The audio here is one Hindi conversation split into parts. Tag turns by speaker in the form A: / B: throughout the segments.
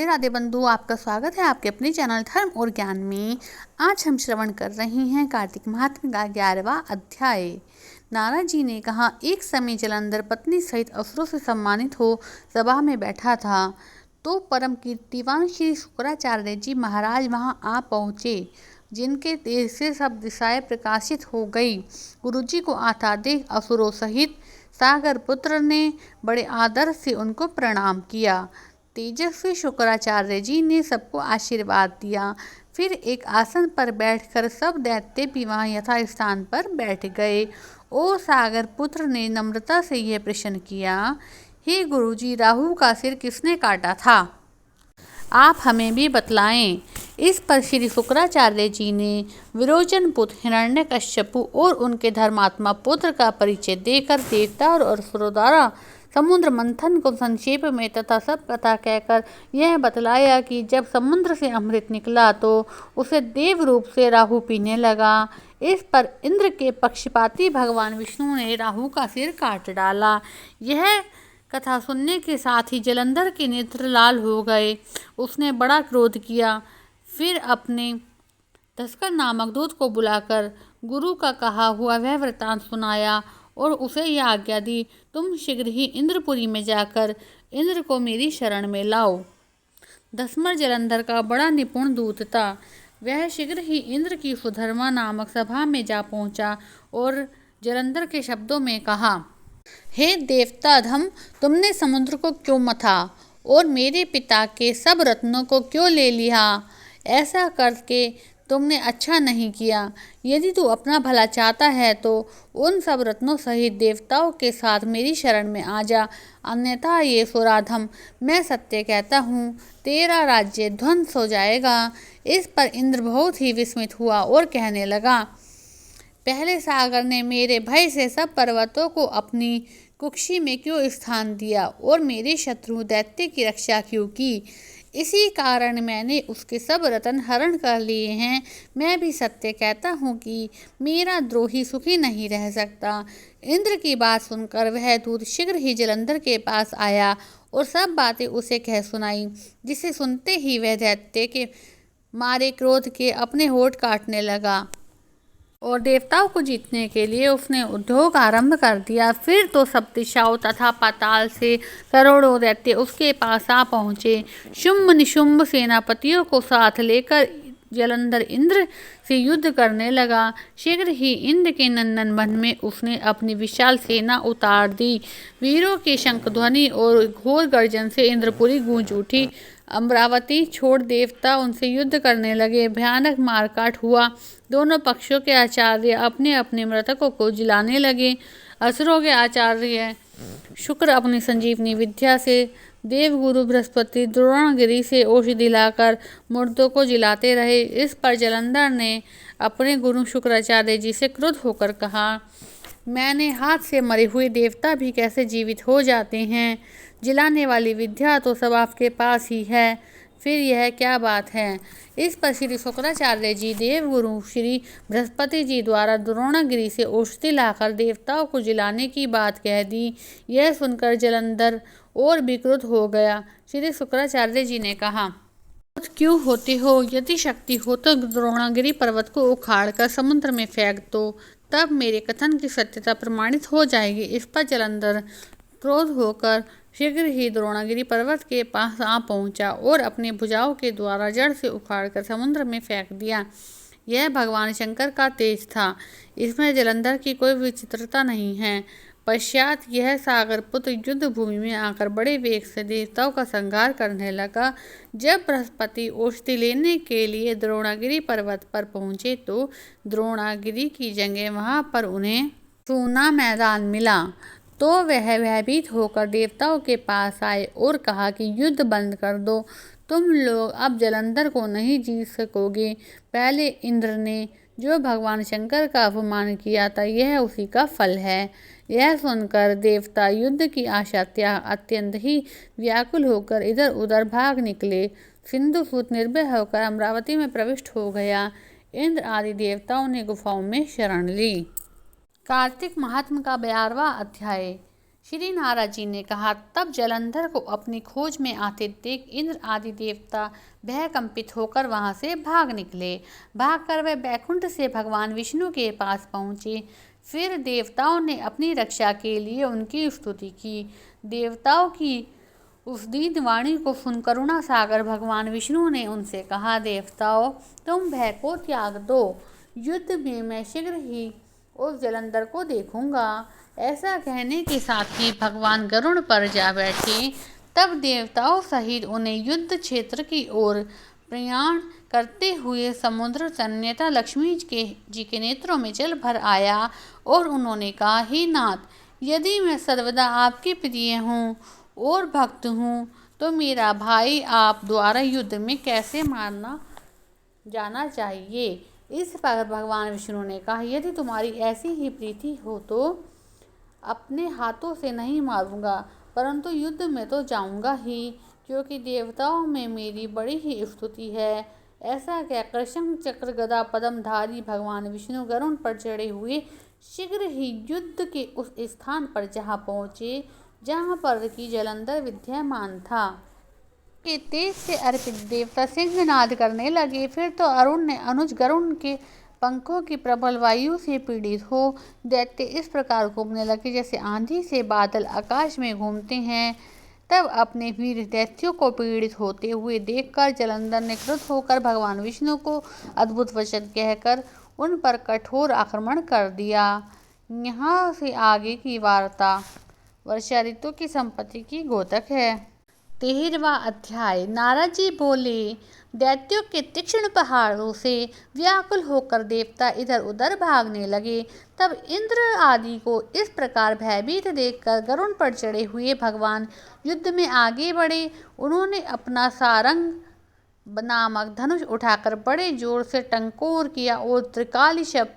A: राधे राधे बंधु, आपका स्वागत है आपके अपने चैनल धर्म और ज्ञान में। आज हम श्रवण कर रहे हैं कार्तिक महात्म्य का 11वां अध्याय। नारद जी ने कहा, एक समय जलंधर पत्नी सहित असुरों से सम्मानित हो सभा में बैठा था तो परम कीर्तिवान श्री शुक्राचार्य जी महाराज वहां आ पहुँचे, जिनके तेज से सब दिशाएं प्रकाशित हो गई। गुरुजी को आता देख असुरों सहित सागर पुत्र ने बड़े आदर से उनको प्रणाम किया। तेजस्वी शुक्राचार्य जी ने सबको आशीर्वाद दिया। फिर एक आसन पर बैठकर सब दैत्य भी वहाँ यथास्थान पर बैठ गए। ओ सागर पुत्र ने नम्रता से यह प्रश्न किया, हे गुरुजी, राहु का सिर किसने काटा था? आप हमें भी बतलाएं। इस पर श्री शुक्राचार्य जी ने विरोचन पुत्र हिरण्यकश्यपु और उनके धर्मात्मा पुत्र का परिचय देकर देवता और असुरों द्वारा समुद्र मंथन को संक्षेप में तथा सब कथा कहकर यह बतलाया कि जब समुद्र से अमृत निकला तो उसे देव रूप से राहु पीने लगा। इस पर इंद्र के पक्षपाती भगवान विष्णु ने राहु का सिर काट डाला। यह कथा सुनने के साथ ही जलंधर के नेत्र लाल हो गए। उसने बड़ा क्रोध किया। फिर अपने तस्कर नामक दूत को बुलाकर गुरु का कहा हुआ वह वृत्तांत सुनाया और उसे यह आज्ञा दी, तुम शीघ्र ही इंद्रपुरी में जाकर इंद्र को मेरी शरण में लाओ। दसमर जलंधर का बड़ा निपुण दूत था। वह शीघ्र ही इंद्र की सुधर्मा नामक सभा में जा पहुंचा और जलंधर के शब्दों में कहा, हे देवताधम, तुमने समुद्र को क्यों मथा और मेरे पिता के सब रत्नों को क्यों ले लिया? ऐसा करके तुमने अच्छा नहीं किया। यदि तू अपना भला चाहता है तो उन सब रत्नों सहित देवताओं के साथ मेरी शरण में आ जा, अन्यथा ये सुराधम, मैं सत्य कहता हूँ, तेरा राज्य ध्वंस हो जाएगा। इस पर इंद्र बहुत ही विस्मित हुआ और कहने लगा, पहले सागर ने मेरे भय से सब पर्वतों को अपनी कुक्षी में क्यों स्थान दिया और मेरे शत्रु दैत्य की रक्षा क्यों की? इसी कारण मैंने उसके सब रत्न हरण कर लिए हैं। मैं भी सत्य कहता हूँ कि मेरा द्रोही सुखी नहीं रह सकता। इंद्र की बात सुनकर वह दूत शीघ्र ही जलंधर के पास आया और सब बातें उसे कह सुनाई, जिसे सुनते ही वह दैत्य के मारे क्रोध के अपने होठ काटने लगा और देवताओं को जीतने के लिए उसने उद्योग आरंभ कर दिया। फिर तो सब दिशाओं तथा पाताल से करोड़ों दैत्य उसके पास आ पहुँचे। शुंभ निशुंभ सेनापतियों को साथ लेकर जलंधर इंद्र से युद्ध करने लगा। शीघ्र ही इंद्र के नंदन वन में उसने अपनी विशाल सेना उतार दी। वीरों के शंख ध्वनि और घोर गर्जन से इंद्रपुरी गूंज उठी। अमरावती छोड़ देवता उनसे युद्ध करने लगे। भयानक मारकाट हुआ। दोनों पक्षों के आचार्य अपने अपने मृतकों को जिलाने लगे। असुरों के आचार्य शुक्र अपनी संजीवनी विद्या से, देवगुरु बृहस्पति द्रोणागिरी से औषधि लाकर मुर्दों को जिलाते रहे। इस पर जलंधर ने अपने गुरु शुक्राचार्य जी से क्रुद्ध होकर कहा, मैंने हाथ से मरे हुए देवता भी कैसे जीवित हो जाते हैं? जिलाने वाली विद्या तो सब आपके पास ही है, फिर यह क्या बात है? इस पर श्री शुक्राचार्य जी देवगुरु श्री बृहस्पति जी द्वारा द्रोणागिरी से औषधि लाकर देवताओं को जिलाने की बात कह दी। यह सुनकर जलंधर और भी क्रुद्ध हो गया। श्री शुक्राचार्य जी ने कहा, क्यों होते हो? यदि शक्ति हो तो द्रोणागिरी पर्वत को उखाड़कर समुद्र में फेंक दो, तब मेरे कथन की सत्यता प्रमाणित हो जाएगी। इस पर जलंधर क्रोध होकर शीघ्र ही द्रोणागिरी पर्वत के पास आ पहुंचा और अपने भुजाओं के द्वारा जड़ से उखाड़कर समुद्र में फेंक दिया। यह भगवान शंकर का तेज था। इसमें जलंधर की कोई विचित्रता नहीं है। पश्चात यह सागर पुत्र युद्ध भूमि में आकर बड़े वेग से देवताओं का संहार करने लगा। जब बृहस्पति औषधि लेने के लिए द्रोणागिरी पर्वत पर पहुंचे तो द्रोणागिरी की जगह वहां पर उन्हें सूना मैदान मिला। तो वह भयभीत होकर देवताओं के पास आए और कहा कि युद्ध बंद कर दो, तुम लोग अब जलंधर को नहीं जीत सकोगे। पहले इंद्र ने जो भगवान शंकर का अपमान किया था, यह उसी का फल है। यह सुनकर देवता युद्ध की आशा अत्यंत ही व्याकुल होकर इधर उधर भाग निकले। सिंधुसूत निर्भय होकर अमरावती में प्रविष्ट हो गया। इंद्र आदि देवताओं ने गुफाओं में शरण ली। कार्तिक महात्म्य का 12वां अध्याय। श्री नारद जी ने कहा। तब जलंधर को अपनी खोज में आते देख इंद्र आदि देवता भयकंपित होकर वहां से भाग निकले। भागकर वे बैकुंठ से भगवान विष्णु के पास पहुँचे। फिर देवताओं ने अपनी रक्षा के लिए उनकी स्तुति की। देवताओं की उस दीन वाणी को सुन करुणा सागर भगवान विष्णु ने उनसे कहा, देवताओं, तुम भय को त्याग दो। युद्ध में मैं शीघ्र ही उस जलंधर को देखूंगा। ऐसा कहने के साथ ही भगवान गरुड़ पर जा बैठे। तब देवताओं सहित उन्हें युद्ध क्षेत्र की ओर प्रयाण करते हुए समुद्र तन्यता लक्ष्मी जी के नेत्रों में जल भर आया और उन्होंने कहा, हे नाथ, यदि मैं सर्वदा आपके प्रिय हूँ और भक्त हूँ तो मेरा भाई आप द्वारा युद्ध में कैसे मारना जाना चाहिए। इस पर भगवान विष्णु ने कहा, यदि तुम्हारी ऐसी ही प्रीति हो तो अपने हाथों से नहीं मारूंगा, परंतु युद्ध में तो जाऊंगा ही, क्योंकि देवताओं में मेरी बड़ी ही स्तुति है। ऐसा कहकर शंख चक्र गदा पद्मधारी भगवान विष्णु गरुड़ पर चढ़े हुए शीघ्र ही युद्ध के उस स्थान पर जहाँ पहुँचे जहाँ पर की जलंधर विद्यमान था। के तेज से अर्पित देवता सिंहनाद करने लगे। फिर तो अरुण ने अनुज गरुड़ के पंखों की प्रबल वायु से पीड़ित हो दैत्य इस प्रकार घूमने लगे जैसे आंधी से बादल आकाश में घूमते हैं। तब अपने वीर दैत्यों को पीड़ित होते हुए देखकर जलंधर ने क्रुद्ध होकर भगवान विष्णु को अद्भुत वचन कहकर उन पर कठोर आक्रमण कर दिया। यहाँ से आगे की वार्ता वर्षा ऋतु की संपत्ति की घोतक है। 13वां अध्याय। नारद जी बोले, दैत्यों के तीक्ष्ण पहाड़ों से व्याकुल होकर देवता इधर उधर भागने लगे। तब इंद्र आदि को इस प्रकार भयभीत देखकर गरुड़ पर चढ़े हुए भगवान युद्ध में आगे बढ़े। उन्होंने अपना सारंग नामक धनुष उठाकर बड़े जोर से टंकोर किया और त्रिकाली शब्द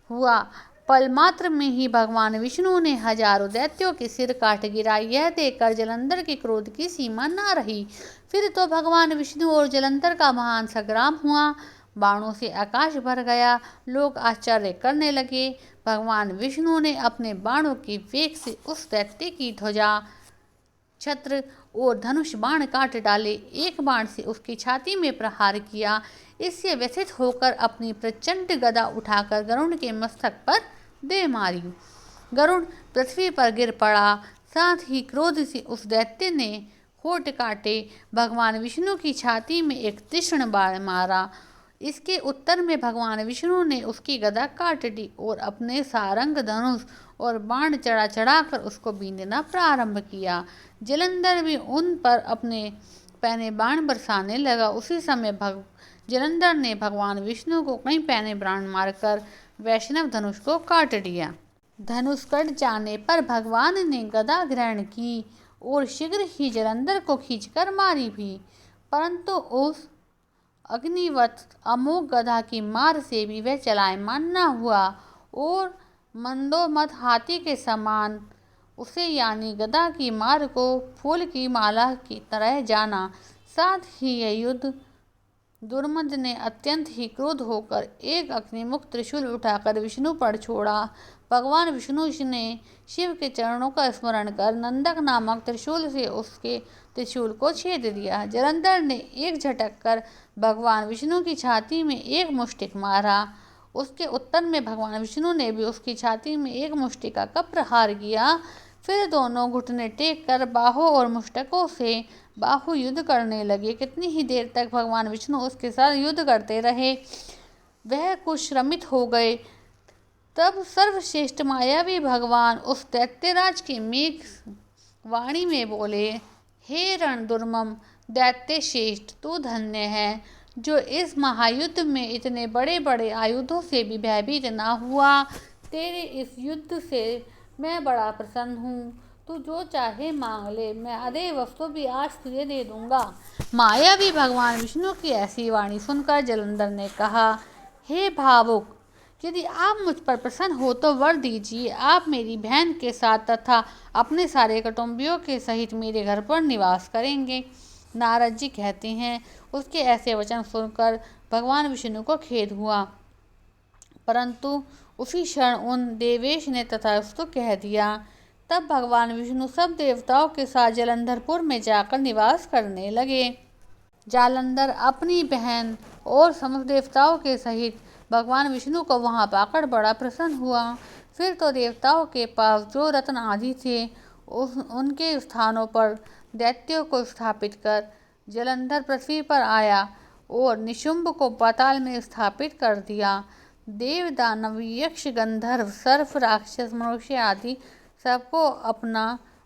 A: हुआ। पल मात्र में ही भगवान विष्णु ने हजारों दैत्यों के सिर काट गिराए। यह देखकर जलंधर के क्रोध की सीमा न रही। फिर तो भगवान विष्णु और जलंधर का महान संग्राम हुआ। बाणों से आकाश भर गया। लोग आश्चर्य करने लगे। भगवान विष्णु ने अपने बाणों के वेग से उस दैत्य की ध्वजा, छत्र और धनुष बाण काट डाले। एक बाण से उसकी छाती में प्रहार किया। इससे व्यथित होकर अपनी प्रचंड गदा उठाकर गरुड़ के मस्तक पर दे मारी। गरुड़ पृथ्वी पर गिर पड़ा। साथ ही क्रोध से उस दैत्य ने होठ काटे। भगवान विष्णु की छाती में एक तीक्ष्ण बाण मारा। इसके उत्तर में भगवान विष्णु ने उसकी गदा काट दी और अपने सारंग धनुष और बाण चढ़ा चढ़ाकर उसको बींधना प्रारंभ किया। जलंधर भी उन पर अपने पैने बाण बरसाने लगा। उसी समय जलंधर ने भगवान विष्णु को कई पैने बाण मारकर वैष्णव धनुष को काट दिया। धनुष कट जाने पर भगवान ने गदा ग्रहण की और शीघ्र ही जलंधर को खींचकर मारी भी, परंतु उस अग्निवत अमोघ गदा की मार से भी वह चलायमान न हुआ और मंदोमद हाथी के समान उसे यानी गदा की मार को फूल की माला की तरह जाना। साथ ही यह युद्ध दुर्मद ने अत्यंत ही क्रोध होकर एक अग्निमुख त्रिशूल उठाकर विष्णु पर छोड़ा। भगवान विष्णु ने शिव के चरणों का स्मरण कर नंदक नामक त्रिशूल से उसके त्रिशूल को छेद दिया। जलंधर ने एक झटक कर भगवान विष्णु की छाती में एक मुष्टिक मारा। उसके उत्तर में भगवान विष्णु ने भी उसकी छाती में एक मुष्टिका का प्रहार किया। फिर दोनों घुटने टेक कर बाहों और मुष्टकों से बाहु युद्ध करने लगे। कितनी ही देर तक भगवान विष्णु उसके साथ युद्ध करते रहे। वह कुछ श्रमित हो गए। तब सर्वश्रेष्ठ मायावी भगवान उस दैत्यराज के मेघ वाणी में बोले, हे रण दुर्मम दैत्य श्रेष्ठ, तू धन्य है जो इस महायुद्ध में इतने बड़े बड़े आयुधों से भी भयभीत न हुआ। तेरे इस युद्ध से मैं बड़ा प्रसन्न हूँ। तू जो चाहे मांग ले, मैं अदय वस्तु भी आज तुझे दे दूंगा। मायावी भगवान विष्णु की ऐसी वाणी सुनकर जलंधर ने कहा, हे भावुक, यदि आप मुझ पर प्रसन्न हो तो वर दीजिए। आप मेरी बहन के साथ तथा अपने सारे कुटुंबियों के सहित मेरे घर पर निवास करेंगे। नारद जी कहते हैं, उसके ऐसे वचन सुनकर भगवान विष्णु को खेद हुआ, परंतु उसी क्षण उन देवेश ने तथास्तु कह दिया। तब भगवान विष्णु सब देवताओं के साथ जालंधरपुर में जाकर निवास करने लगे। जालंधर अपनी बहन और समस्त देवताओं के सहित भगवान विष्णु को वहां पाकर बड़ा प्रसन्न हुआ। फिर तो देवताओं के पास जो रत्न आदि थे उनके स्थानों पर दैत्यों को स्थापित कर जालंधर पृथ्वी पर आया और निशुंभ को पाताल में स्थापित कर दिया। देव दानव यक्ष गंधर्व सर्प राक्षस मनुष्य आदि सबको अपना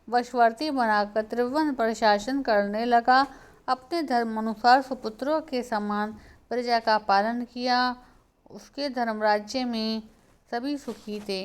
A: वशवर्ती बनाकर त्रिभुवन पर शासन करने लगा। अपने धर्म अनुसार सुपुत्रों के समान प्रजा का पालन किया। उसके धर्म राज्य में सभी सुखी थे।